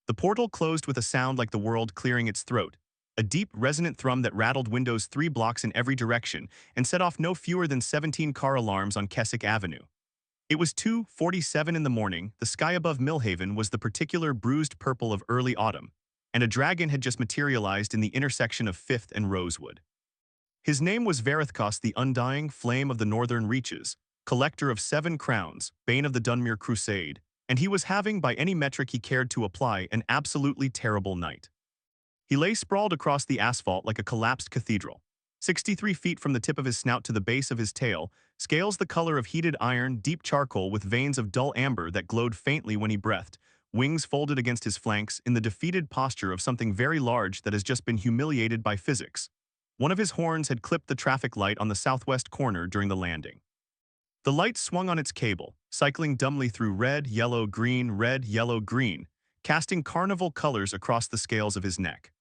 The portal closed with a sound like the world clearing its throat, a deep, resonant thrum that rattled windows 3 blocks in every direction and set off no fewer than 17 car alarms on Keswick Avenue. It was 2:47 in the morning, the sky above Millhaven was the particular bruised purple of early autumn, and a dragon had just materialized in the intersection of Fifth and Rosewood. His name was Varithkos, the Undying Flame of the Northern Reaches, collector of 7 crowns, bane of the Dunmere Crusade, and he was having, by any metric he cared to apply, an absolutely terrible night. He lay sprawled across the asphalt like a collapsed cathedral. 63 feet from the tip of his snout to the base of his tail, scales the color of heated iron, deep charcoal with veins of dull amber that glowed faintly when he breathed, wings folded against his flanks in the defeated posture of something very large that has just been humiliated by physics. One of his horns had clipped the traffic light on the southwest corner during the landing. The light swung on its cable, cycling dumbly through red, yellow, green, casting carnival colors across the scales of his neck.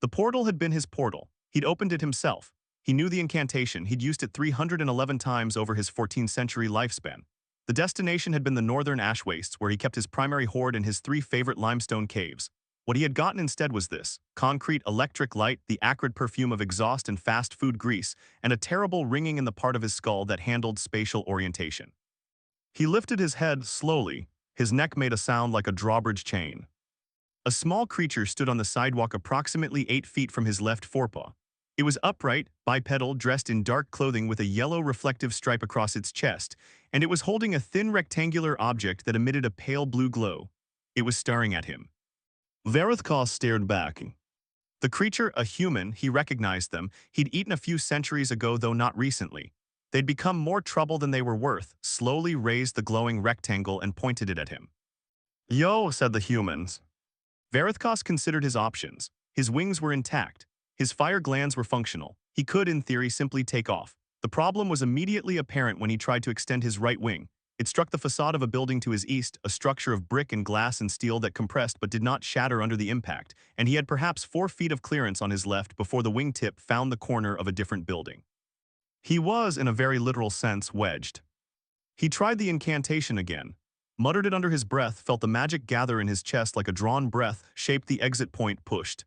The portal had been his portal. He'd opened it himself. He knew the incantation. He'd used it 311 times over his 14th-century lifespan. The destination had been the northern ash wastes, where he kept his primary hoard in his 3 favorite limestone caves. What he had gotten instead was this: concrete electric light, the acrid perfume of exhaust and fast food grease, and a terrible ringing in the part of his skull that handled spatial orientation. He lifted his head slowly. His neck made a sound like a drawbridge chain. A small creature stood on the sidewalk approximately 8 feet from his left forepaw. It was upright, bipedal, dressed in dark clothing with a yellow reflective stripe across its chest, and it was holding a thin rectangular object that emitted a pale blue glow. It was staring at him. Varithkos stared back. The creature, a human, he recognized them. He'd eaten a few centuries ago, though not recently. They'd become more trouble than they were worth, slowly raised the glowing rectangle and pointed it at him. "Yo," said the humans. Varithkos considered his options. His wings were intact. His fire glands were functional. He could, in theory, simply take off. The problem was immediately apparent when he tried to extend his right wing. It struck the facade of a building to his east, a structure of brick and glass and steel that compressed but did not shatter under the impact, and he had perhaps 4 feet of clearance on his left before the wingtip found the corner of a different building. He was, in a very literal sense, wedged. He tried the incantation again, muttered it under his breath, felt the magic gather in his chest like a drawn breath, shaped the exit point, pushed.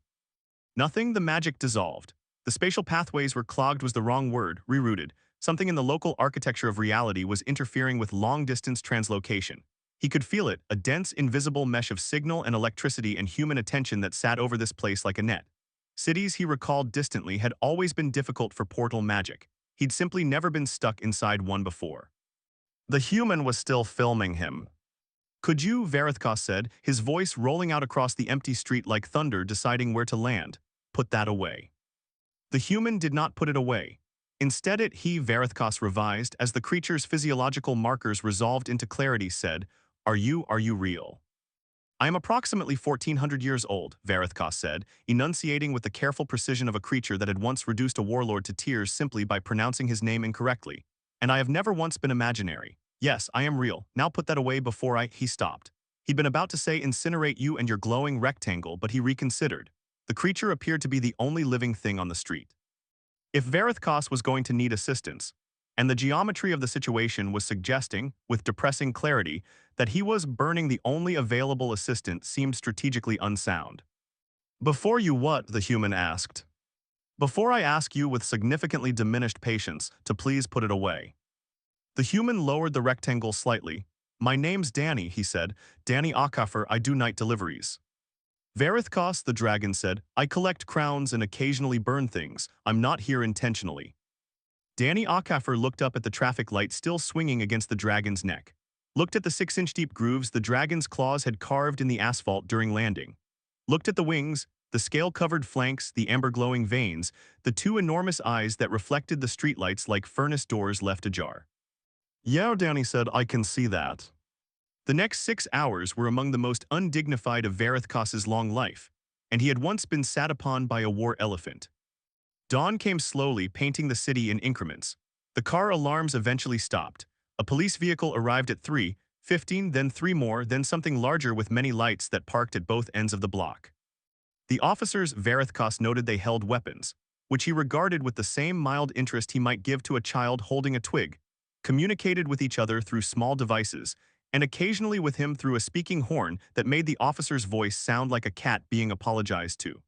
Nothing, the magic dissolved. The spatial pathways were clogged was the wrong word, rerouted. Something in the local architecture of reality was interfering with long-distance translocation. He could feel it, a dense, invisible mesh of signal and electricity and human attention that sat over this place like a net. Cities, he recalled distantly, had always been difficult for portal magic. He'd simply never been stuck inside one before. The human was still filming him. "Could you," Varithkos said, his voice rolling out across the empty street like thunder deciding where to land, "put that away." The human did not put it away. Instead Varithkos revised, as the creature's physiological markers resolved into clarity, said, Are you real?" "I am approximately 1400 years old," Varithkos said, enunciating with the careful precision of a creature that had once reduced a warlord to tears simply by pronouncing his name incorrectly. "And I have never once been imaginary. Yes, I am real. Now put that away before He stopped. He'd been about to say incinerate you and your glowing rectangle, but he reconsidered. The creature appeared to be the only living thing on the street. If Varithkos was going to need assistance, and the geometry of the situation was suggesting, with depressing clarity, that he was burning the only available assistant seemed strategically unsound. "Before you what?" the human asked. "Before I ask you with significantly diminished patience to please put it away." The human lowered the rectangle slightly. "My name's Danny," he said. "Danny Akafer, I do night deliveries." "Varithkos," the dragon said, "I collect crowns and occasionally burn things. I'm not here intentionally." Danny Akafer looked up at the traffic light still swinging against the dragon's neck. Looked at the 6-inch deep grooves the dragon's claws had carved in the asphalt during landing. Looked at the wings, the scale-covered flanks, the amber-glowing veins, the 2 enormous eyes that reflected the streetlights like furnace doors left ajar. "Yeah," Danny said, "I can see that." The next 6 hours were among the most undignified of Varithkos's long life, and he had once been sat upon by a war elephant. Dawn came slowly, painting the city in increments. The car alarms eventually stopped. A police vehicle arrived at 3:15, then 3 more, then something larger with many lights that parked at both ends of the block. The officers, Varithkos noted, they held weapons, which he regarded with the same mild interest he might give to a child holding a twig, communicated with each other through small devices, and occasionally with him through a speaking horn that made the officer's voice sound like a cat being apologized to.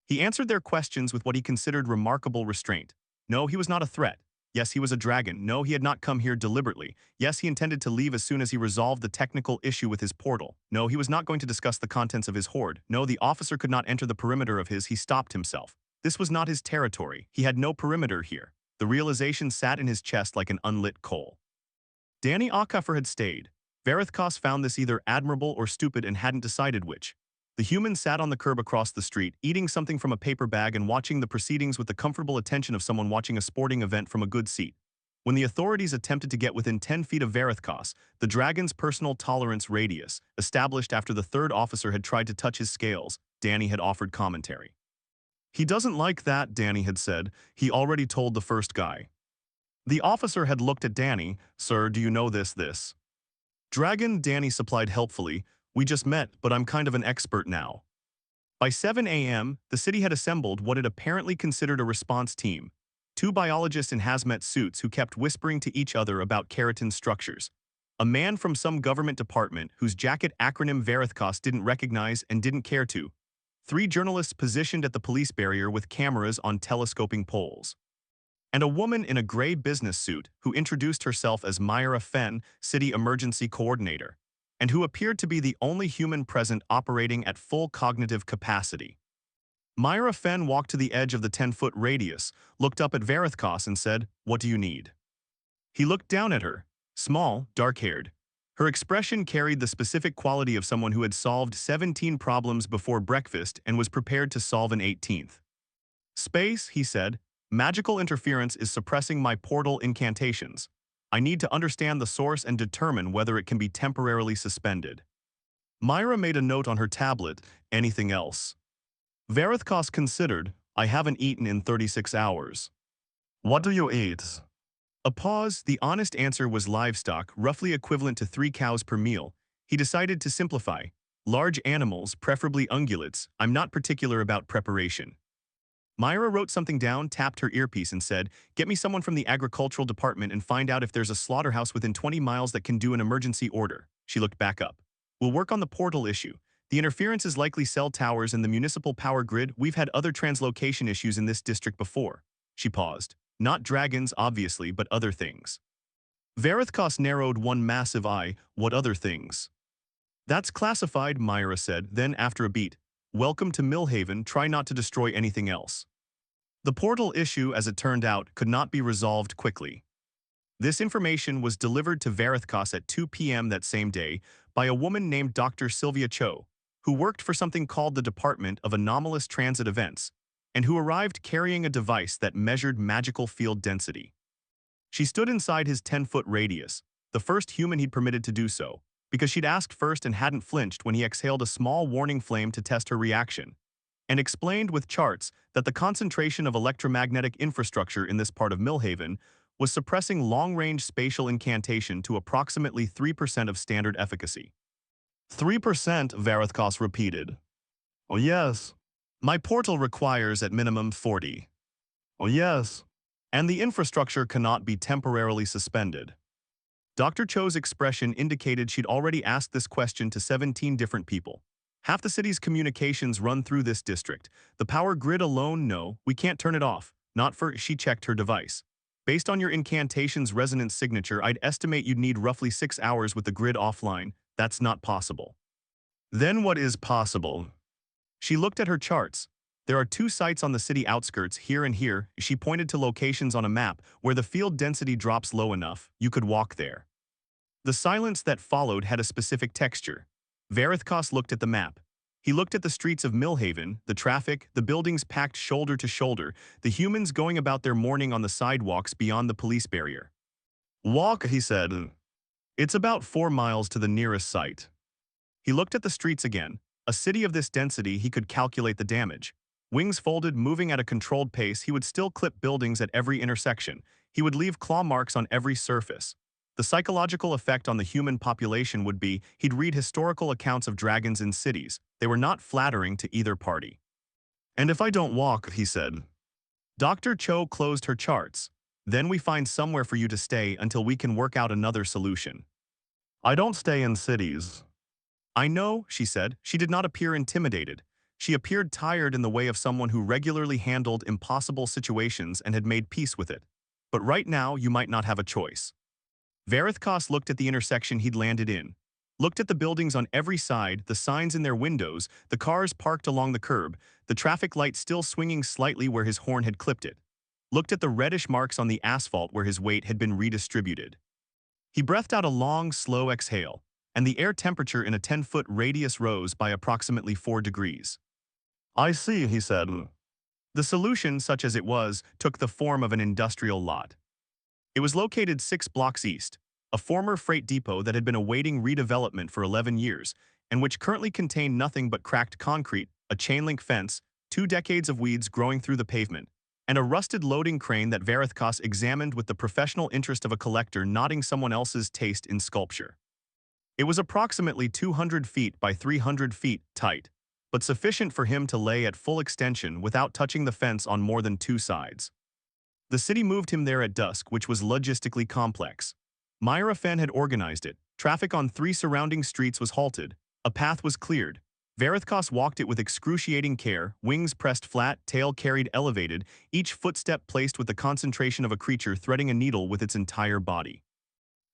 He answered their questions with what he considered remarkable restraint. No, he was not a threat. Yes, he was a dragon. No, he had not come here deliberately. Yes, he intended to leave as soon as he resolved the technical issue with his portal. No, he was not going to discuss the contents of his hoard. No, the officer could not enter the perimeter of his. He stopped himself. This was not his territory. He had no perimeter here. The realization sat in his chest like an unlit coal. Danny Akafer had stayed. Varithkos found this either admirable or stupid and hadn't decided which. The human sat on the curb across the street, eating something from a paper bag and watching the proceedings with the comfortable attention of someone watching a sporting event from a good seat. When the authorities attempted to get within 10 feet of Varithkos, the dragon's personal tolerance radius, established after the third officer had tried to touch his scales, Danny had offered commentary. He doesn't like that, Danny had said. He already told the first guy. The officer had looked at Danny. Sir, do you know this? Dragon, Danny supplied helpfully. We just met, but I'm kind of an expert now. By 7 a.m., the city had assembled what it apparently considered a response team. 2 biologists in hazmat suits who kept whispering to each other about keratin structures. A man from some government department whose jacket acronym Varithkos didn't recognize and didn't care to. 3 journalists positioned at the police barrier with cameras on telescoping poles. And a woman in a gray business suit who introduced herself as Myra Fenn, City Emergency Coordinator, and who appeared to be the only human present operating at full cognitive capacity. Myra Fenn walked to the edge of the 10-foot radius, looked up at Varithkos and said, "What do you need?" He looked down at her, small, dark-haired. Her expression carried the specific quality of someone who had solved 17 problems before breakfast and was prepared to solve an 18th. "Space," he said. "Magical interference is suppressing my portal incantations. I need to understand the source and determine whether it can be temporarily suspended." Myra made a note on her tablet. Anything else? Varithkos considered. I haven't eaten in 36 hours. What do you eat? A pause. The honest answer was livestock, roughly equivalent to 3 cows per meal. He decided to simplify. Large animals, preferably ungulates. I'm not particular about preparation. Myra wrote something down, tapped her earpiece and said, "Get me someone from the agricultural department and find out if there's a slaughterhouse within 20 miles that can do an emergency order." She looked back up. "We'll work on the portal issue. The interference is likely cell towers in the municipal power grid. We've had other translocation issues in this district before." She paused. "Not dragons, obviously, but other things." Varithkos narrowed one massive eye. "What other things?" "That's classified," Myra said. Then, after a beat, "Welcome to Millhaven. Try not to destroy anything else." The portal issue, as it turned out, could not be resolved quickly. This information was delivered to Varithkos at 2 p.m. that same day by a woman named Dr. Sylvia Cho, who worked for something called the Department of Anomalous Transit Events, and who arrived carrying a device that measured magical field density. She stood inside his 10-foot radius, the first human he'd permitted to do so, because she'd asked first and hadn't flinched when he exhaled a small warning flame to test her reaction, and explained with charts that the concentration of electromagnetic infrastructure in this part of Millhaven was suppressing long-range spatial incantation to approximately 3% of standard efficacy. 3%, Varithkos repeated. "Oh yes. My portal requires at minimum 40. "Oh yes. And the infrastructure cannot be temporarily suspended." Dr. Cho's expression indicated she'd already asked this question to 17 different people. "Half the city's communications run through this district. The power grid alone, no, we can't turn it off. Not for..." She checked her device. "Based on your incantation's resonance signature, I'd estimate you'd need roughly 6 hours with the grid offline. That's not possible." "Then what is possible?" She looked at her charts. "There are 2 sites on the city outskirts, here and here." She pointed to locations on a map where the field density drops low enough. You could walk there. The silence that followed had a specific texture. Varithkos looked at the map. He looked at the streets of Millhaven, the traffic, the buildings packed shoulder to shoulder, the humans going about their morning on the sidewalks beyond the police barrier. "Walk," he said. "It's about 4 miles to the nearest site." He looked at the streets again. A city of this density, he could calculate the damage. Wings folded, moving at a controlled pace, he would still clip buildings at every intersection. He would leave claw marks on every surface. The psychological effect on the human population would be, he'd read historical accounts of dragons in cities. They were not flattering to either party. "And if I don't walk," he said. Dr. Cho closed her charts. "Then we find somewhere for you to stay until we can work out another solution." I don't stay in cities. I know, she said. She did not appear intimidated. She appeared tired in the way of someone who regularly handled impossible situations and had made peace with it. But right now, you might not have a choice. Verithkos looked at the intersection he'd landed in. Looked at the buildings on every side, the signs in their windows, the cars parked along the curb, the traffic light still swinging slightly where his horn had clipped it. Looked at the reddish marks on the asphalt where his weight had been redistributed. He breathed out a long, slow exhale, and the air temperature in a 10-foot radius rose by approximately 4 degrees. I see, he said. The solution, such as it was, took the form of an industrial lot. It was located 6 blocks east, a former freight depot that had been awaiting redevelopment for 11 years, and which currently contained nothing but cracked concrete, a chain-link fence, 2 decades of weeds growing through the pavement, and a rusted loading crane that Verithkos examined with the professional interest of a collector nodding someone else's taste in sculpture. It was approximately 200 feet by 300 feet tight, but sufficient for him to lay at full extension without touching the fence on more than 2 sides. The city moved him there at dusk, which was logistically complex. Myra Fenn had organized it. Traffic on 3 surrounding streets was halted. A path was cleared. Verithkos walked it with excruciating care, wings pressed flat, tail carried elevated, each footstep placed with the concentration of a creature threading a needle with its entire body.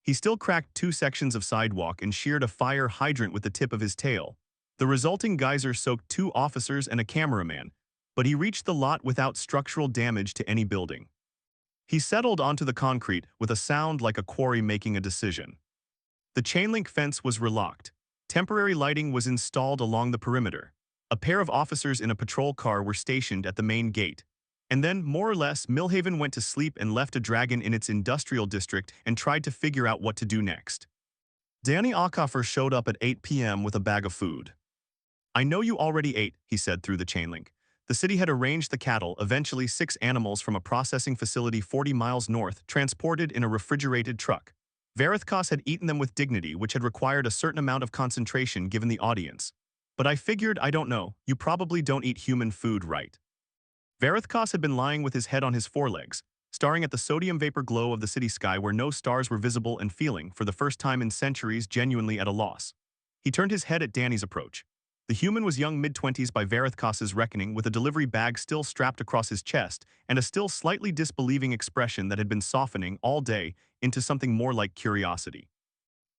He still cracked 2 sections of sidewalk and sheared a fire hydrant with the tip of his tail. The resulting geyser soaked 2 officers and a cameraman, but he reached the lot without structural damage to any building. He settled onto the concrete with a sound like a quarry making a decision. The chain-link fence was relocked. Temporary lighting was installed along the perimeter. A pair of officers in a patrol car were stationed at the main gate. And then, more or less, Millhaven went to sleep and left a dragon in its industrial district and tried to figure out what to do next. Danny Ockhoffer showed up at 8 p.m. with a bag of food. I know you already ate, he said through the chain link. The city had arranged the cattle, eventually 6 animals from a processing facility 40 miles north, transported in a refrigerated truck. Verithkos had eaten them with dignity, which had required a certain amount of concentration given the audience. But I figured, I don't know, you probably don't eat human food, right? Verithkos had been lying with his head on his forelegs, staring at the sodium vapor glow of the city sky where no stars were visible and feeling, for the first time in centuries, genuinely at a loss. He turned his head at Danny's approach. The human was young mid-20s by Verithkos's reckoning, with a delivery bag still strapped across his chest and a still slightly disbelieving expression that had been softening all day into something more like curiosity.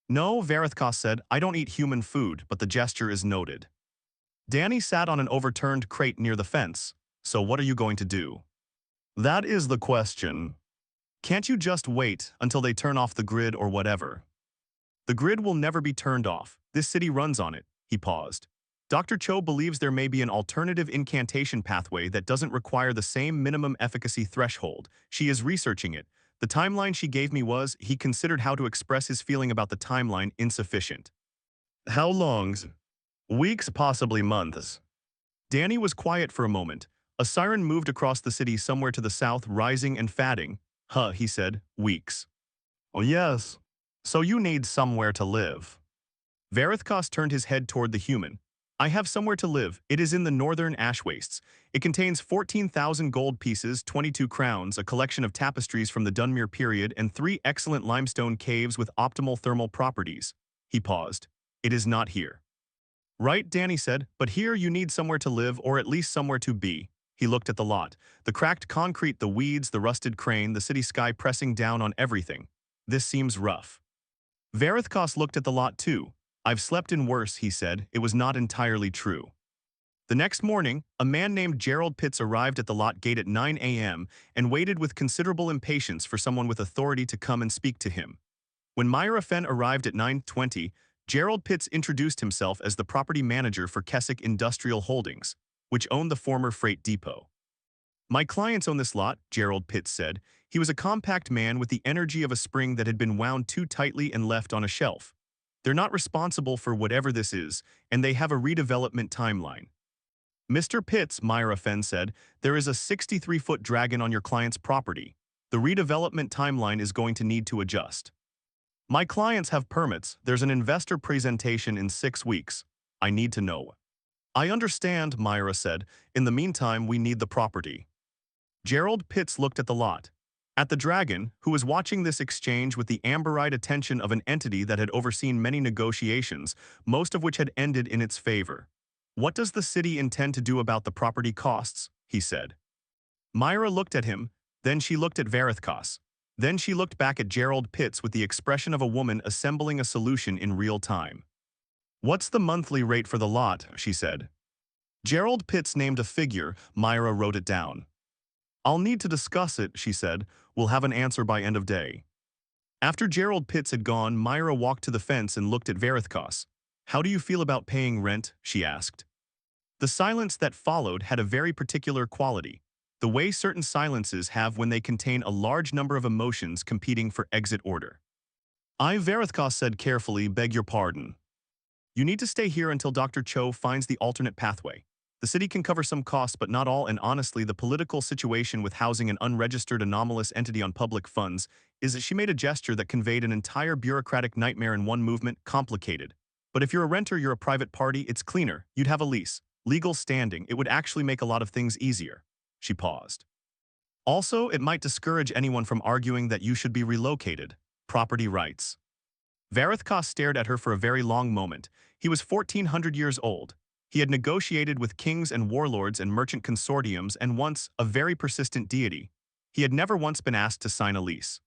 No, Verithkos said, I don't eat human food, but the gesture is noted. Danny sat on an overturned crate near the fence. So what are you going to do? That is the question. Can't you just wait until they turn off the grid or whatever? The grid will never be turned off. This city runs on it. He paused. Dr. Cho believes there may be an alternative incantation pathway that doesn't require the same minimum efficacy threshold. She is researching it. The timeline she gave me was, he considered how to express his feeling about the timeline insufficient. How long? Weeks, possibly months. Danny was quiet for a moment. A siren moved across the city somewhere to the south, rising and fading. Huh, he said, weeks. Oh yes. So you need somewhere to live. Verithkos turned his head toward the human. I have somewhere to live. It is in the northern ash wastes. It contains 14,000 gold pieces, 22 crowns, a collection of tapestries from the Dunmere period, and 3 excellent limestone caves with optimal thermal properties. He paused. It is not here. Right, Danny said, but here you need somewhere to live, or at least somewhere to be. He looked at the lot. The cracked concrete, the weeds, the rusted crane, the city sky pressing down on everything. This seems rough. Verithkos looked at the lot too. I've slept in worse, he said. It was not entirely true. The next morning, a man named Gerald Pitts arrived at the lot gate at 9 a.m. and waited with considerable impatience for someone with authority to come and speak to him. When Myra Fenn arrived at 9:20, Gerald Pitts introduced himself as the property manager for Keswick Industrial Holdings, which owned the former freight depot. My clients own this lot, Gerald Pitts said. He was a compact man with the energy of a spring that had been wound too tightly and left on a shelf. They're not responsible for whatever this is, and they have a redevelopment timeline. Mr. Pitts, Myra Fenn said, there is a 63-foot dragon on your client's property. The redevelopment timeline is going to need to adjust. My clients have permits. There's an investor presentation in 6 weeks. I need to know. I understand, Myra said. In the meantime, we need the property. Gerald Pitts looked at the lot. At the dragon, who was watching this exchange with the amber-eyed attention of an entity that had overseen many negotiations, most of which had ended in its favor. "What does the city intend to do about the property costs?" he said. Myra looked at him, then she looked at Verithkos. Then she looked back at Gerald Pitts with the expression of a woman assembling a solution in real time. "What's the monthly rate for the lot?" she said. Gerald Pitts named a figure. Myra wrote it down. "I'll need to discuss it," she said. "We'll have an answer by end of day." After Gerald Pitts had gone, Myra walked to the fence and looked at Verithkos. "How do you feel about paying rent?" she asked. The silence that followed had a very particular quality, the way certain silences have when they contain a large number of emotions competing for exit order. Verithkos said carefully, "Beg your pardon. You need to stay here until Dr. Cho finds the alternate pathway. The city can cover some costs but not all, and honestly the political situation with housing an unregistered anomalous entity on public funds is that," she made a gesture that conveyed an entire bureaucratic nightmare in one movement, "complicated. But if you're a renter, you're a private party, it's cleaner, you'd have a lease, legal standing, it would actually make a lot of things easier." She paused. "Also, it might discourage anyone from arguing that you should be relocated. Property rights." Verithkos stared at her for a very long moment. He was 1400 years old. He had negotiated with kings and warlords and merchant consortiums, and once, a very persistent deity, he had never once been asked to sign a lease.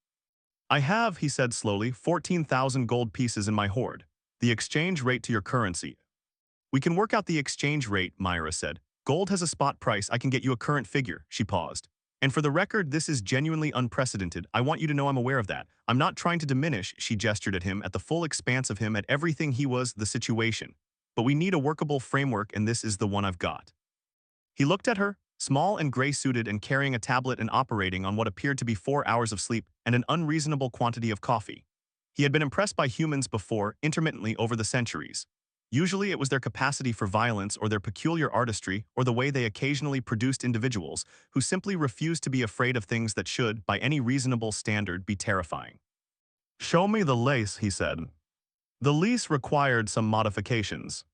"I have," he said slowly, 14,000 gold pieces in my hoard. The exchange rate to your currency." "We can work out the exchange rate," Myra said. "Gold has a spot price, I can get you a current figure." She paused. "And for the record, this is genuinely unprecedented. I want you to know I'm aware of that. I'm not trying to diminish," she gestured at him, at the full expanse of him, at everything he was, the situation. "But we need a workable framework, and this is the one I've got." He looked at her, small and gray-suited and carrying a tablet and operating on what appeared to be 4 hours of sleep and an unreasonable quantity of coffee. He had been impressed by humans before, intermittently over the centuries. Usually it was their capacity for violence or their peculiar artistry or the way they occasionally produced individuals who simply refused to be afraid of things that should, by any reasonable standard, be terrifying. "Show me the lease," he said. The lease required some modifications.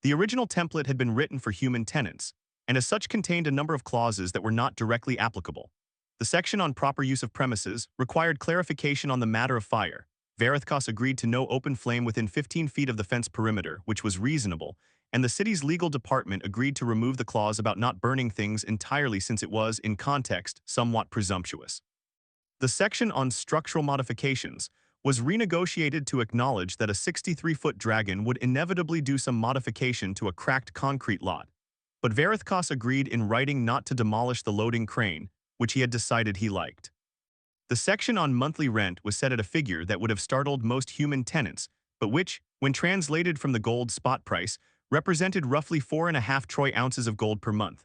The original template had been written for human tenants, and as such contained a number of clauses that were not directly applicable. The section on proper use of premises required clarification on the matter of fire. Verithkos agreed to no open flame within 15 feet of the fence perimeter, which was reasonable, and the city's legal department agreed to remove the clause about not burning things entirely since it was, in context, somewhat presumptuous. The section on structural modifications was renegotiated to acknowledge that a 63-foot dragon would inevitably do some modification to a cracked concrete lot. But Verithkos agreed in writing not to demolish the loading crane, which he had decided he liked. The section on monthly rent was set at a figure that would have startled most human tenants, but which, when translated from the gold spot price, represented roughly 4.5 troy ounces of gold per month.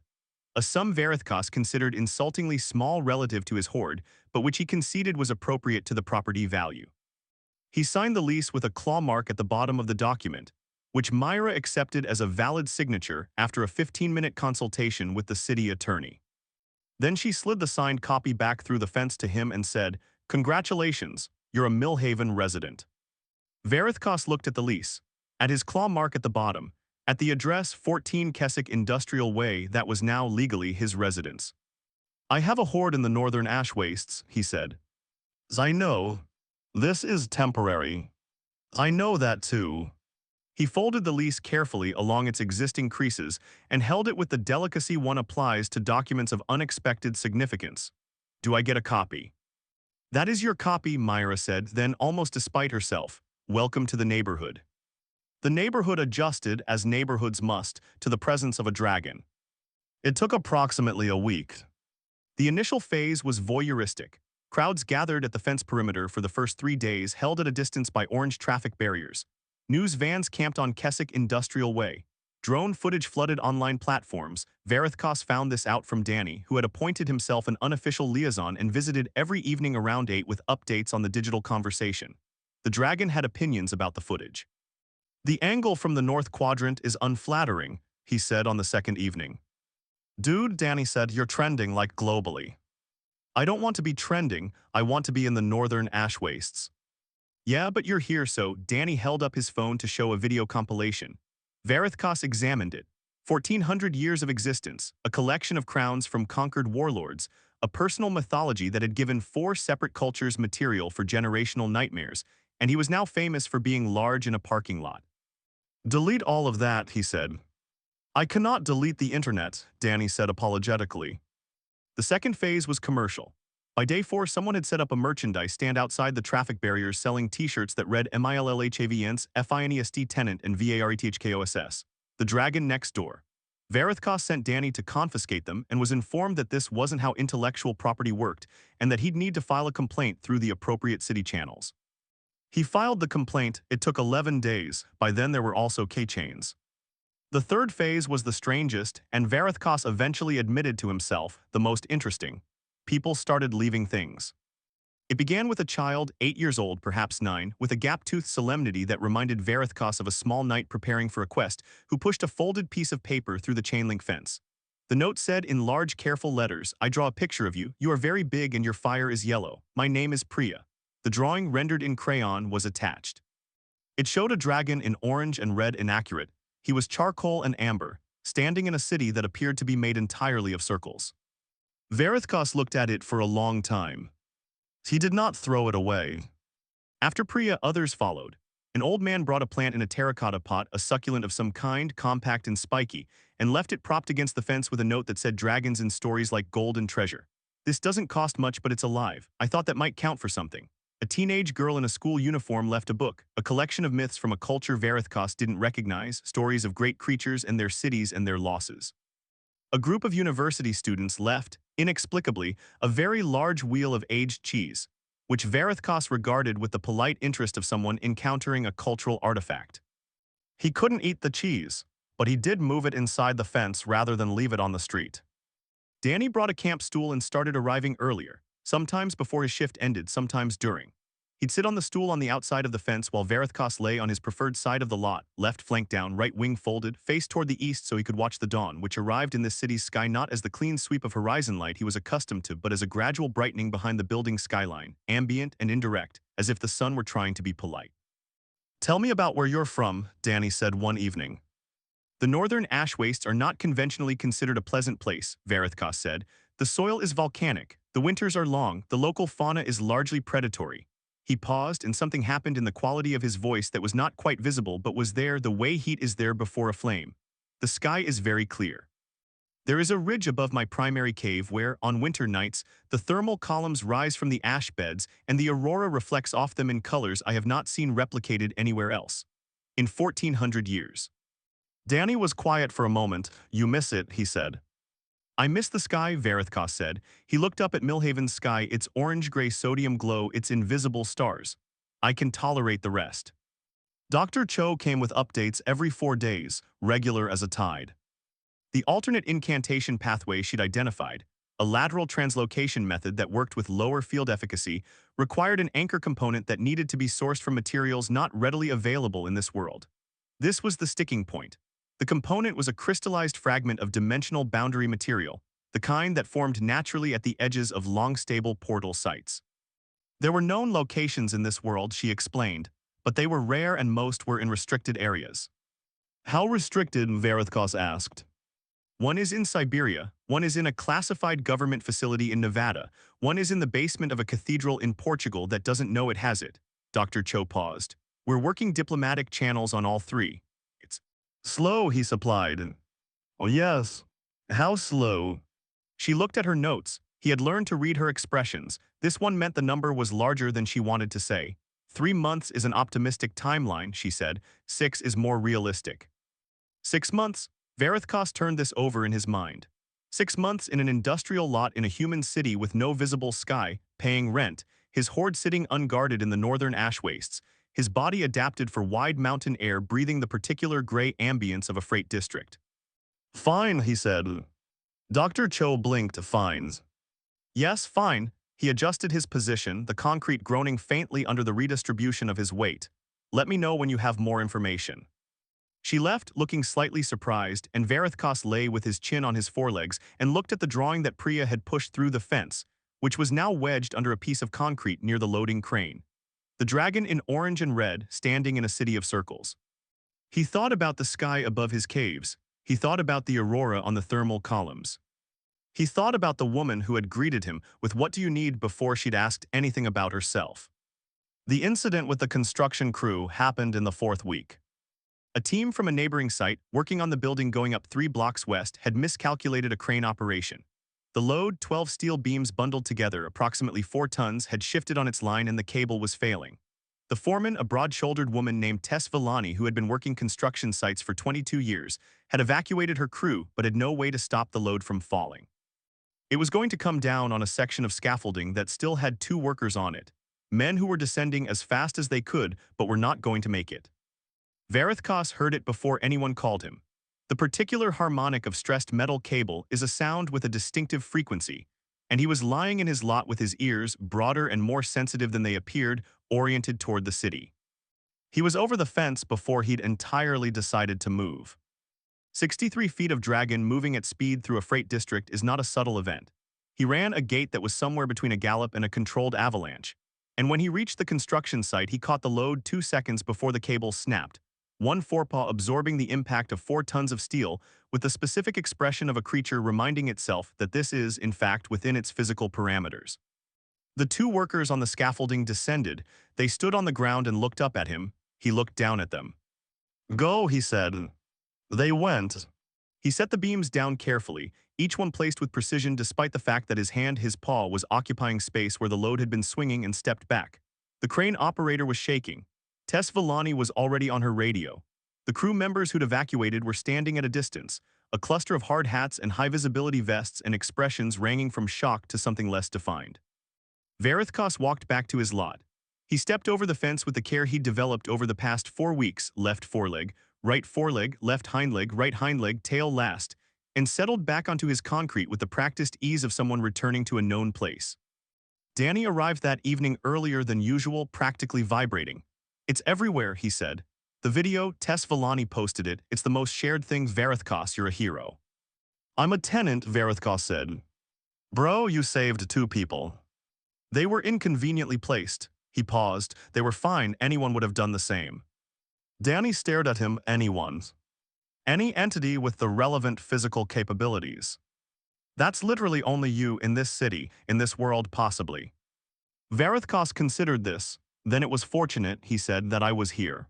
A sum Verithkos considered insultingly small relative to his hoard, but which he conceded was appropriate to the property value. He signed the lease with a claw mark at the bottom of the document, which Myra accepted as a valid signature after a 15-minute consultation with the city attorney. Then she slid the signed copy back through the fence to him and said, "Congratulations, you're a Millhaven resident." Verithkos looked at the lease, at his claw mark at the bottom, at the address 14 Keswick Industrial Way that was now legally his residence. "I have a hoard in the northern ash wastes," he said. "I know. This is temporary. I know that too." He folded the lease carefully along its existing creases and held it with the delicacy one applies to documents of unexpected significance. "Do I get a copy?" "That is your copy," Myra said, then, almost despite herself, "Welcome to the neighborhood." The neighborhood adjusted, as neighborhoods must, to the presence of a dragon. It took approximately a week. The initial phase was voyeuristic. Crowds gathered at the fence perimeter for the first 3 days, held at a distance by orange traffic barriers. News vans camped on Keswick Industrial Way. Drone footage flooded online platforms. Verithkos found this out from Danny, who had appointed himself an unofficial liaison and visited every evening around 8 with updates on the digital conversation. The dragon had opinions about the footage. "The angle from the north quadrant is unflattering," he said on the second evening. "Dude," Danny said, "you're trending like globally." "I don't want to be trending, I want to be in the northern ash wastes." "Yeah, but you're here, so." Danny held up his phone to show a video compilation. Verithkos examined it. 1400 years of existence, a collection of crowns from conquered warlords, a personal mythology that had given 4 separate cultures material for generational nightmares, and he was now famous for being large in a parking lot. "Delete all of that," he said. "I cannot delete the internet," Danny said apologetically. The second phase was commercial. By day 4, someone had set up a merchandise stand outside the traffic barriers selling t-shirts that read MILLHAVNS, FINEST tenant and VARETHKOSS. The Dragon Next Door. Varithkos sent Danny to confiscate them and was informed that this wasn't how intellectual property worked and that he'd need to file a complaint through the appropriate city channels. He filed the complaint. It took 11 days. By then there were also keychains. The third phase was the strangest, and Varithkos eventually admitted to himself the most interesting. People started leaving things. It began with a child, 8 years old, perhaps 9, with a gap-toothed solemnity that reminded Varithkos of a small knight preparing for a quest, who pushed a folded piece of paper through the chain-link fence. The note said in large, careful letters, "I draw a picture of you. You are very big and your fire is yellow. My name is Priya." The drawing, rendered in crayon, was attached. It showed a dragon in orange and red inaccurate. He was charcoal and amber, standing in a city that appeared to be made entirely of circles. Varithkos looked at it for a long time. He did not throw it away. After Priya, others followed. An old man brought a plant in a terracotta pot, a succulent of some kind, compact and spiky, and left it propped against the fence with a note that said dragons in stories like gold and treasure. "This doesn't cost much, but it's alive. I thought that might count for something." A teenage girl in a school uniform left a book, a collection of myths from a culture Varithkos didn't recognize, stories of great creatures and their cities and their losses. A group of university students left, inexplicably, a very large wheel of aged cheese, which Varithkos regarded with the polite interest of someone encountering a cultural artifact. He couldn't eat the cheese, but he did move it inside the fence rather than leave it on the street. Danny brought a camp stool and started arriving earlier, sometimes before his shift ended, sometimes during. He'd sit on the stool on the outside of the fence while Varithkos lay on his preferred side of the lot, left flank down, right wing folded, face toward the east so he could watch the dawn, which arrived in this city's sky not as the clean sweep of horizon light he was accustomed to, but as a gradual brightening behind the building skyline, ambient and indirect, as if the sun were trying to be polite. "Tell me about where you're from," Danny said one evening. "The northern ash wastes are not conventionally considered a pleasant place," Varithkos said. "The soil is volcanic, the winters are long, the local fauna is largely predatory." He paused, and something happened in the quality of his voice that was not quite visible but was there the way heat is there before a flame. "The sky is very clear. There is a ridge above my primary cave where, on winter nights, the thermal columns rise from the ash beds and the aurora reflects off them in colors I have not seen replicated anywhere else. In 1400 years." Danny was quiet for a moment. "You miss it," he said. "I miss the sky," Varithkos said. He looked up at Millhaven's sky, its orange-gray sodium glow, its invisible stars. "I can tolerate the rest." Dr. Cho came with updates every 4 days, regular as a tide. The alternate incantation pathway she'd identified, a lateral translocation method that worked with lower field efficacy, required an anchor component that needed to be sourced from materials not readily available in this world. This was the sticking point. The component was a crystallized fragment of dimensional boundary material, the kind that formed naturally at the edges of long-stable portal sites. There were known locations in this world, she explained, but they were rare and most were in restricted areas. "How restricted?" Varithkos asked. "One is in Siberia, one is in a classified government facility in Nevada, one is in the basement of a cathedral in Portugal that doesn't know it has it." Dr. Cho paused. "We're working diplomatic channels on all 3. It's slow," he supplied. "Oh yes. How slow?" She looked at her notes. He had learned to read her expressions. This one meant the number was larger than she wanted to say. 3 months is an optimistic timeline, she said. 6 is more realistic. 6 months? Varithkos turned this over in his mind. 6 months in an industrial lot in a human city with no visible sky, paying rent, his hoard sitting unguarded in the northern ash wastes, his body adapted for wide mountain air breathing the particular gray ambience of a freight district. "Fine," he said. Dr. Cho blinked. "Fine." "Yes, fine." He adjusted his position, the concrete groaning faintly under the redistribution of his weight. "Let me know when you have more information." She left, looking slightly surprised, and Varithkos lay with his chin on his forelegs and looked at the drawing that Priya had pushed through the fence, which was now wedged under a piece of concrete near the loading crane. The dragon in orange and red, standing in a city of circles. He thought about the sky above his caves. He thought about the aurora on the thermal columns. He thought about the woman who had greeted him with "What do you need?" before she'd asked anything about herself. The incident with the construction crew happened in the fourth week. A team from a neighboring site, working on the building going up 3 blocks west, had miscalculated a crane operation. The load, 12 steel beams bundled together, approximately 4 tons, had shifted on its line and the cable was failing. The foreman, a broad-shouldered woman named Tess Villani, who had been working construction sites for 22 years, had evacuated her crew but had no way to stop the load from falling. It was going to come down on a section of scaffolding that still had 2 workers on it, men who were descending as fast as they could but were not going to make it. Varithkos heard it before anyone called him. The particular harmonic of stressed metal cable is a sound with a distinctive frequency, and he was lying in his lot with his ears, broader and more sensitive than they appeared, oriented toward the city. He was over the fence before he'd entirely decided to move. 63 feet of dragon moving at speed through a freight district is not a subtle event. He ran a gait that was somewhere between a gallop and a controlled avalanche, and when he reached the construction site he caught the load 2 seconds before the cable snapped, one forepaw absorbing the impact of 4 tons of steel, with the specific expression of a creature reminding itself that this is, in fact, within its physical parameters. The 2 workers on the scaffolding descended. They stood on the ground and looked up at him. He looked down at them. "Go," he said. They went. He set the beams down carefully, each one placed with precision despite the fact that his paw, was occupying space where the load had been swinging, and stepped back. The crane operator was shaking. Tess Villani was already on her radio. The crew members who'd evacuated were standing at a distance, a cluster of hard hats and high-visibility vests and expressions ranging from shock to something less defined. Varithkos walked back to his lot. He stepped over the fence with the care he'd developed over the past 4 weeks, left foreleg, left hind leg, right hind leg, tail last, and settled back onto his concrete with the practiced ease of someone returning to a known place. Danny arrived that evening earlier than usual, practically vibrating. "It's everywhere," he said. "The video, Tess Villani posted it. It's the most shared thing. Varithkos, you're a hero." "I'm a tenant," Varithkos said. "Bro, you saved 2 people. They were inconveniently placed." He paused. "They were fine. Anyone would have done the same." Danny stared at him. "Anyone? Any entity with the relevant physical capabilities. That's literally only you in this city, in this world possibly." Varithkos considered this. "Then it was fortunate," he said, "that I was here."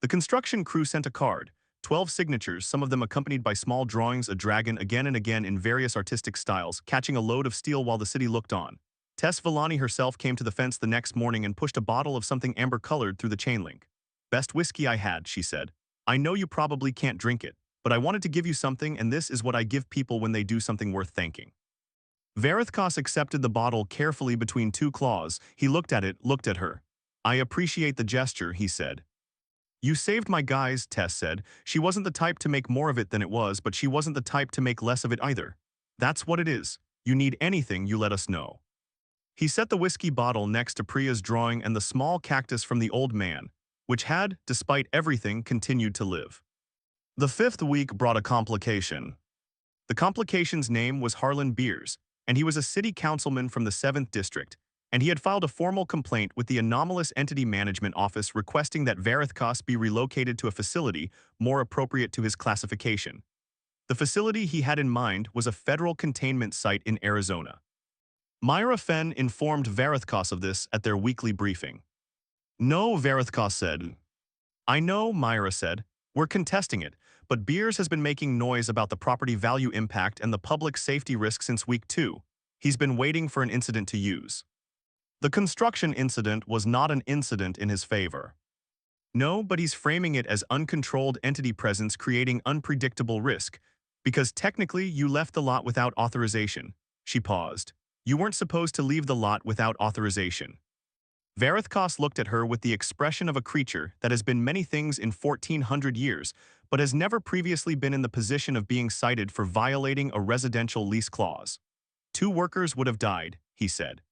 The construction crew sent a card, 12 signatures, some of them accompanied by small drawings, a dragon again and again in various artistic styles, catching a load of steel while the city looked on. Tess Villani herself came to the fence the next morning and pushed a bottle of something amber-colored through the chain link. "Best whiskey I had," she said. "I know you probably can't drink it, but I wanted to give you something, and this is what I give people when they do something worth thanking." Varithkos accepted the bottle carefully between 2 claws. He looked at it, looked at her. "I appreciate the gesture," he said. "You saved my guys," Tess said. She wasn't the type to make more of it than it was, but she wasn't the type to make less of it either. "That's what it is. You need anything, you let us know." He set the whiskey bottle next to Priya's drawing and the small cactus from the old man, which had, despite everything, continued to live. The 5th week brought a complication. The complication's name was Harlan Beers, and he was a city councilman from the 7th District, and he had filed a formal complaint with the Anomalous Entity Management Office requesting that Varithkos be relocated to a facility more appropriate to his classification. The facility he had in mind was a federal containment site in Arizona. Myra Fenn informed Varithkos of this at their weekly briefing. "No," Varithkos said. "I know," Myra said. "We're contesting it, but Beers has been making noise about the property value impact and the public safety risk since week 2. He's been waiting for an incident to use." The construction incident was not an incident in his favor. "No, but he's framing it as uncontrolled entity presence creating unpredictable risk, because technically you left the lot without authorization." She paused. "You weren't supposed to leave the lot without authorization." Varithkos looked at her with the expression of a creature that has been many things in 1400 years, but has never previously been in the position of being cited for violating a residential lease clause. "2 workers would have died," he said.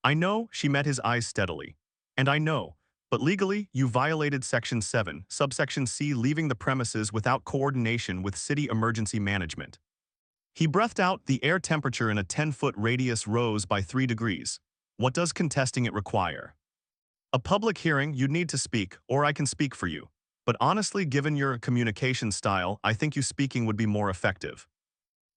"I know," she met his eyes steadily. "And I know, but legally you violated Section 7, subsection C, leaving the premises without coordination with city emergency management." He breathed out. The air temperature in a 10-foot radius rose by 3 degrees. "What does contesting it require?" "A public hearing. You'd need to speak, or I can speak for you. But honestly, given your communication style, I think you speaking would be more effective."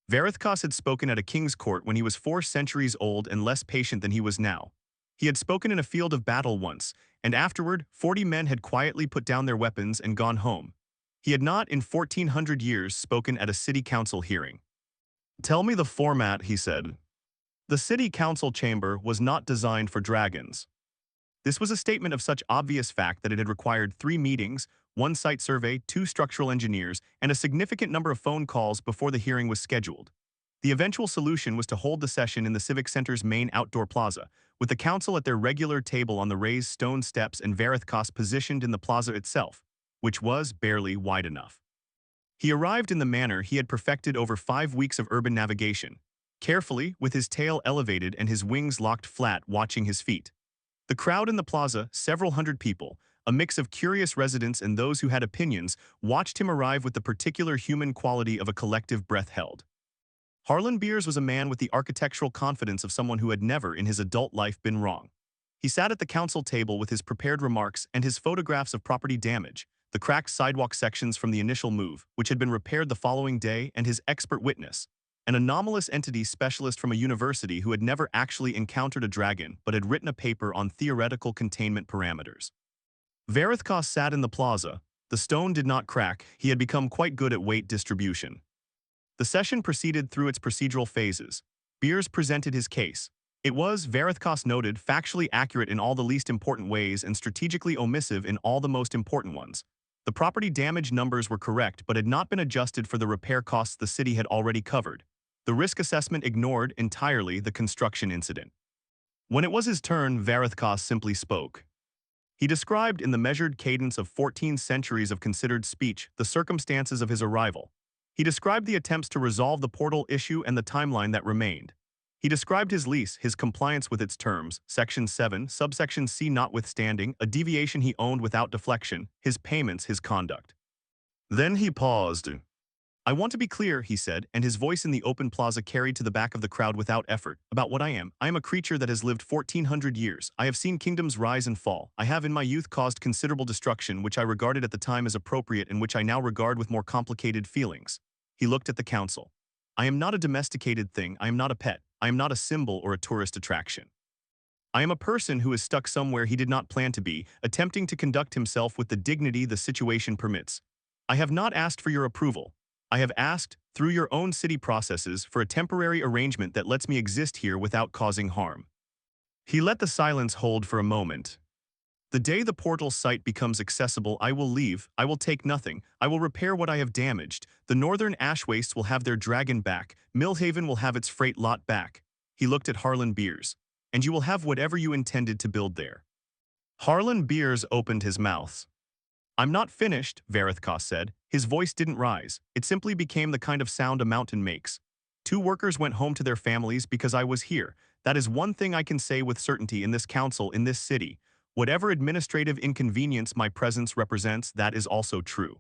Varithkos had spoken at a king's court when he was 4 centuries old and less patient than he was now. He had spoken in a field of battle once, and afterward 40 men had quietly put down their weapons and gone home. He had not in 1400 years spoken at a city council hearing. "Tell me the format," he said. The city council chamber was not designed for dragons. This was a statement of such obvious fact that it had required 3 meetings, 1 site survey, 2 structural engineers, and a significant number of phone calls before the hearing was scheduled. The eventual solution was to hold the session in the Civic Center's main outdoor plaza, with the council at their regular table on the raised stone steps and Varithkos positioned in the plaza itself, which was barely wide enough. He arrived in the manner he had perfected over 5 weeks of urban navigation, carefully, with his tail elevated and his wings locked flat, watching his feet. The crowd in the plaza, several hundred people, a mix of curious residents and those who had opinions, watched him arrive with the particular human quality of a collective breath held. Harlan Beers was a man with the architectural confidence of someone who had never in his adult life been wrong. He sat at the council table with his prepared remarks and his photographs of property damage, the cracked sidewalk sections from the initial move, which had been repaired the following day, and his expert witness, an anomalous entity specialist from a university who had never actually encountered a dragon but had written a paper on theoretical containment parameters. Varithkos sat in the plaza. The stone did not crack. He had become quite good at weight distribution. The session proceeded through its procedural phases. Beers presented his case. It was, Varithkos noted, factually accurate in all the least important ways and strategically omissive in all the most important ones. The property damage numbers were correct but had not been adjusted for the repair costs the city had already covered. The risk assessment ignored entirely the construction incident. When it was his turn, Varithkos simply spoke. He described in the measured cadence of 14 centuries of considered speech the circumstances of his arrival. He described the attempts to resolve the portal issue and the timeline that remained. He described his lease, his compliance with its terms, Section 7, subsection C notwithstanding, a deviation he owned without deflection, his payments, his conduct. Then he paused. "I want to be clear," he said, and his voice in the open plaza carried to the back of the crowd without effort, "about what I am. I am a creature that has lived 1400 years. I have seen kingdoms rise and fall. I have in my youth caused considerable destruction which I regarded at the time as appropriate and which I now regard with more complicated feelings." He looked at the council. "I am not a domesticated thing. I am not a pet. I am not a symbol or a tourist attraction. I am a person who is stuck somewhere he did not plan to be, attempting to conduct himself with the dignity the situation permits. I have not asked for your approval. I have asked, through your own city processes, for a temporary arrangement that lets me exist here without causing harm." He let the silence hold for a moment. "The day the portal site becomes accessible, I will leave. I will take nothing. I will repair what I have damaged. The northern ash wastes will have their dragon back. Millhaven will have its freight lot back." He looked at Harlan Beers. "And you will have whatever you intended to build there." Harlan Beers opened his mouth. "I'm not finished," Varithkos said. His voice didn't rise. It simply became the kind of sound a mountain makes. "2 workers went home to their families because I was here. That is one thing I can say with certainty in this council, in this city. Whatever administrative inconvenience my presence represents, that is also true."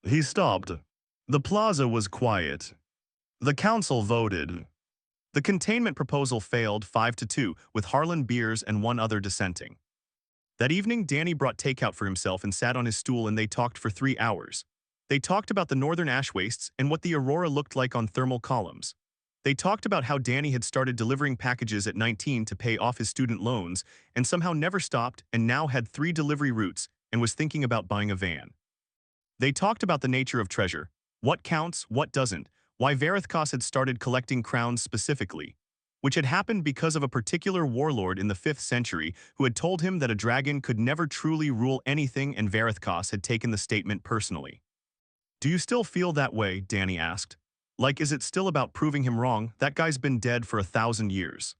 He stopped. The plaza was quiet. The council voted. The containment proposal failed 5-2, with Harlan Beers and 1 other dissenting. That evening, Danny brought takeout for himself and sat on his stool, and they talked for 3 hours. They talked about the northern ash wastes and what the aurora looked like on thermal columns. They talked about how Danny had started delivering packages at 19 to pay off his student loans and somehow never stopped and now had 3 delivery routes and was thinking about buying a van. They talked about the nature of treasure, what counts, what doesn't, why Varithkos had started collecting crowns specifically, which had happened because of a particular warlord in the 5th century who had told him that a dragon could never truly rule anything, and Varithkos had taken the statement personally. "Do you still feel that way?" Danny asked. "Like, is it still about proving him wrong? That guy's been dead for 1,000 years.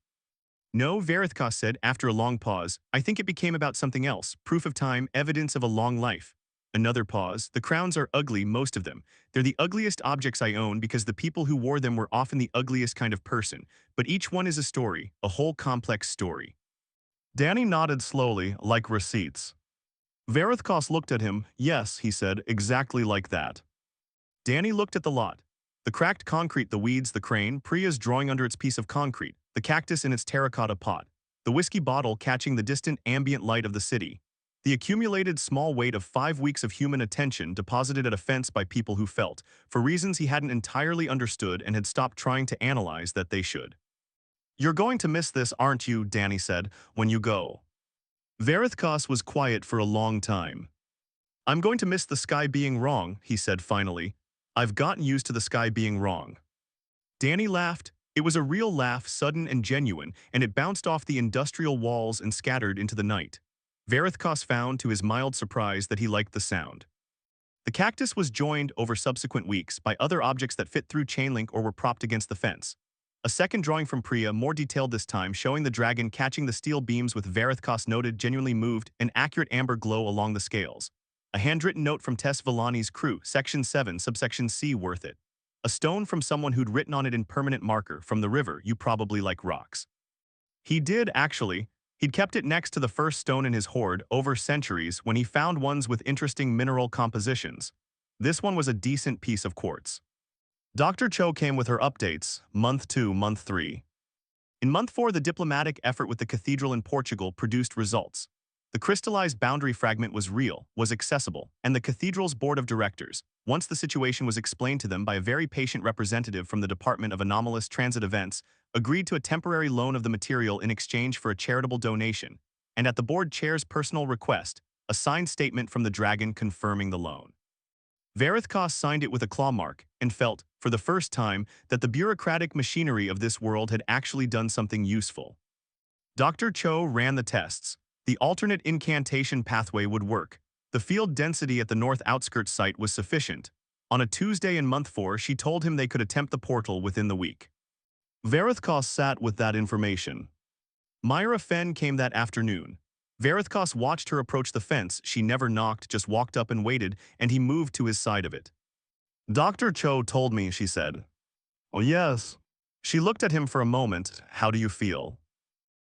"No," Varithkos said after a long pause. "I think it became about something else, proof of time, evidence of a long life." Another pause. "The crowns are ugly, most of them. They're the ugliest objects I own because the people who wore them were often the ugliest kind of person. But each one is a story, a whole complex story." Danny nodded slowly, like receipts. Varithkos looked at him. "Yes," he said, "exactly like that." Danny looked at the lot. The cracked concrete, the weeds, the crane, Priya's drawing under its piece of concrete, the cactus in its terracotta pot, the whiskey bottle catching the distant ambient light of the city. The accumulated small weight of 5 weeks of human attention deposited at a fence by people who felt, for reasons he hadn't entirely understood and had stopped trying to analyze, that they should. "You're going to miss this, aren't you?" Danny said, "when you go." Verithkos was quiet for a long time. "I'm going to miss the sky being wrong," he said finally. "I've gotten used to the sky being wrong." Danny laughed. It was a real laugh, sudden and genuine, and it bounced off the industrial walls and scattered into the night. Verithkos found, to his mild surprise, that he liked the sound. The cactus was joined, over subsequent weeks, by other objects that fit through chain link or were propped against the fence. A second drawing from Priya, more detailed this time, showing the dragon catching the steel beams with Verithkos noted genuinely moved, an accurate amber glow along the scales. A handwritten note from Tess Villani's crew, Section 7, subsection C, worth it. A stone from someone who'd written on it in permanent marker, "From the river, you probably like rocks." He did, actually. He'd kept it next to the first stone in his hoard over centuries when he found ones with interesting mineral compositions. This one was a decent piece of quartz. Dr. Cho came with her updates, month 2, month 3. In month 4, the diplomatic effort with the cathedral in Portugal produced results. The crystallized boundary fragment was real, was accessible, and the cathedral's board of directors, once the situation was explained to them by a very patient representative from the Department of Anomalous Transit Events, agreed to a temporary loan of the material in exchange for a charitable donation, and at the board chair's personal request, a signed statement from the dragon confirming the loan. Verithkos signed it with a claw mark and felt, for the first time, that the bureaucratic machinery of this world had actually done something useful. Dr. Cho ran the tests. The alternate incantation pathway would work. The field density at the north outskirts site was sufficient. On a Tuesday in month 4, she told him they could attempt the portal within the week. Verithkos sat with that information. Myra Fenn came that afternoon. Verithkos watched her approach the fence. She never knocked, just walked up and waited, and he moved to his side of it. "Dr. Cho told me," she said. "Oh, yes." She looked at him for a moment. "How do you feel?"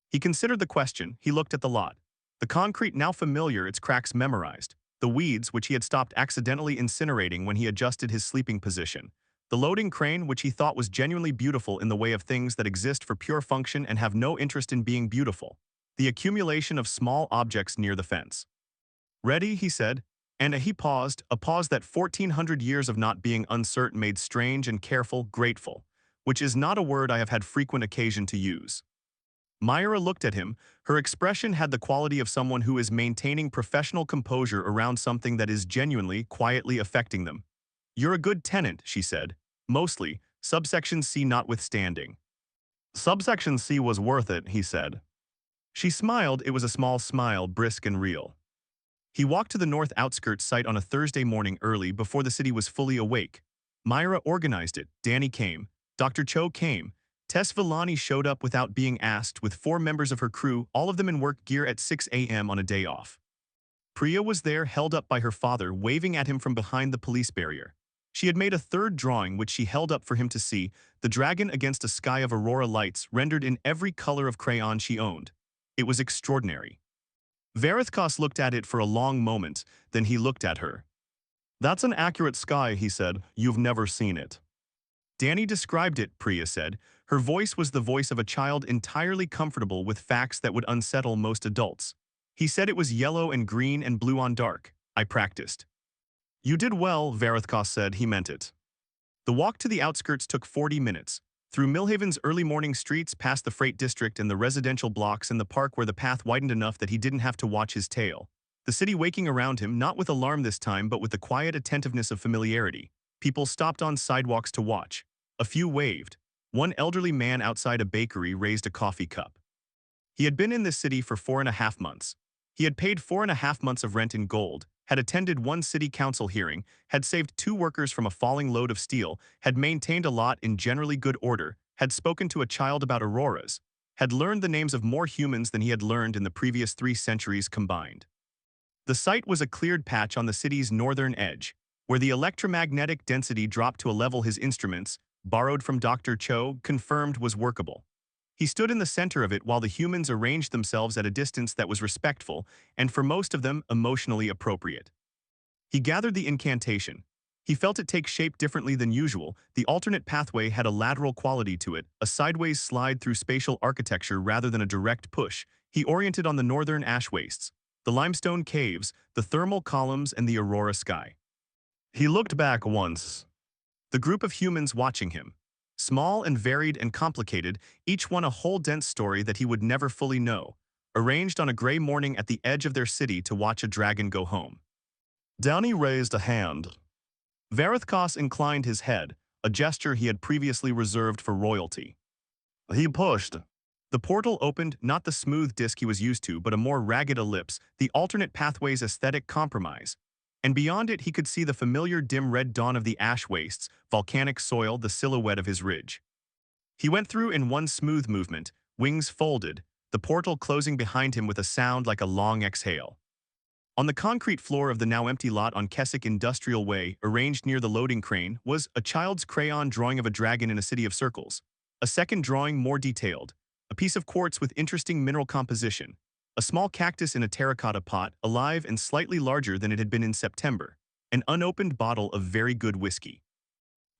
He considered the question. He looked at the lot. The concrete now familiar, its cracks memorized. The weeds, which he had stopped accidentally incinerating when he adjusted his sleeping position. The loading crane, which he thought was genuinely beautiful in the way of things that exist for pure function and have no interest in being beautiful. The accumulation of small objects near the fence. "Ready?" he said, and he paused, a pause that 1,400 years of not being uncertain made strange and careful, grateful, which is not a word I have had frequent occasion to use. Myra looked at him. Her expression had the quality of someone who is maintaining professional composure around something that is genuinely, quietly affecting them. "You're a good tenant," she said. "Mostly, subsection C notwithstanding." "Subsection C was worth it," he said. She smiled. It was a small smile, brisk and real. He walked to the north outskirts site on a Thursday morning early before the city was fully awake. Myra organized it. Danny came. Dr. Cho came. Tess Villani showed up without being asked with 4 members of her crew, all of them in work gear at 6 a.m. on a day off. Priya was there, held up by her father, waving at him from behind the police barrier. She had made a third drawing which she held up for him to see, the dragon against a sky of aurora lights rendered in every color of crayon she owned. It was extraordinary. Verithkos looked at it for a long moment, then he looked at her. "That's an accurate sky," he said. "You've never seen it." Danny described it, Priya said. Her voice was the voice of a child entirely comfortable with facts that would unsettle most adults. He said it was yellow and green and blue on dark. "I practiced." "You did well," Verithkos said. He meant it. The walk to the outskirts took 40 minutes. Through Millhaven's early morning streets, past the freight district and the residential blocks and the park where the path widened enough that he didn't have to watch his tail. The city waking around him, not with alarm this time but with the quiet attentiveness of familiarity. People stopped on sidewalks to watch. A few waved. One elderly man outside a bakery raised a coffee cup. He had been in this city for 4.5 months. He had paid 4.5 months of rent in gold, had attended 1 city council hearing, had saved 2 workers from a falling load of steel, had maintained a lot in generally good order, had spoken to a child about auroras, had learned the names of more humans than he had learned in the previous 3 centuries combined. The site was a cleared patch on the city's northern edge, where the electromagnetic density dropped to a level his instruments, borrowed from Dr. Cho, confirmed was workable. He stood in the center of it while the humans arranged themselves at a distance that was respectful, and for most of them, emotionally appropriate. He gathered the incantation. He felt it take shape differently than usual. The alternate pathway had a lateral quality to it, a sideways slide through spatial architecture rather than a direct push. He oriented on the northern ash wastes. The limestone caves, the thermal columns, and the aurora sky. He looked back once. The group of humans watching him. Small and varied and complicated, each one a whole dense story that he would never fully know, arranged on a gray morning at the edge of their city to watch a dragon go home. Downey raised a hand. Varithkos inclined his head, a gesture he had previously reserved for royalty. He pushed. The portal opened, not the smooth disk he was used to, but a more ragged ellipse, the alternate pathway's aesthetic compromise. And beyond it he could see the familiar dim red dawn of the ash wastes, volcanic soil, the silhouette of his ridge. He went through in one smooth movement, wings folded, the portal closing behind him with a sound like a long exhale. On the concrete floor of the now empty lot on Keswick Industrial Way, arranged near the loading crane, was a child's crayon drawing of a dragon in a city of circles. A second drawing more detailed, a piece of quartz with interesting mineral composition, a small cactus in a terracotta pot, alive and slightly larger than it had been in September, an unopened bottle of very good whiskey,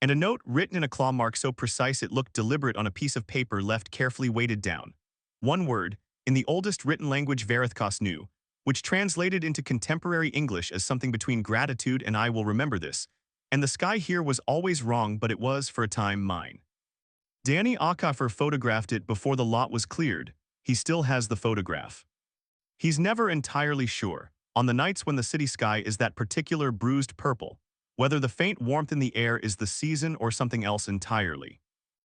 and a note written in a claw mark so precise it looked deliberate on a piece of paper left carefully weighted down. One word, in the oldest written language Varithkos knew, which translated into contemporary English as something between gratitude and I will remember this, and the sky here was always wrong but it was, for a time, mine. Danny Akafer photographed it before the lot was cleared. He still has the photograph. He's never entirely sure, on the nights when the city sky is that particular bruised purple, whether the faint warmth in the air is the season or something else entirely.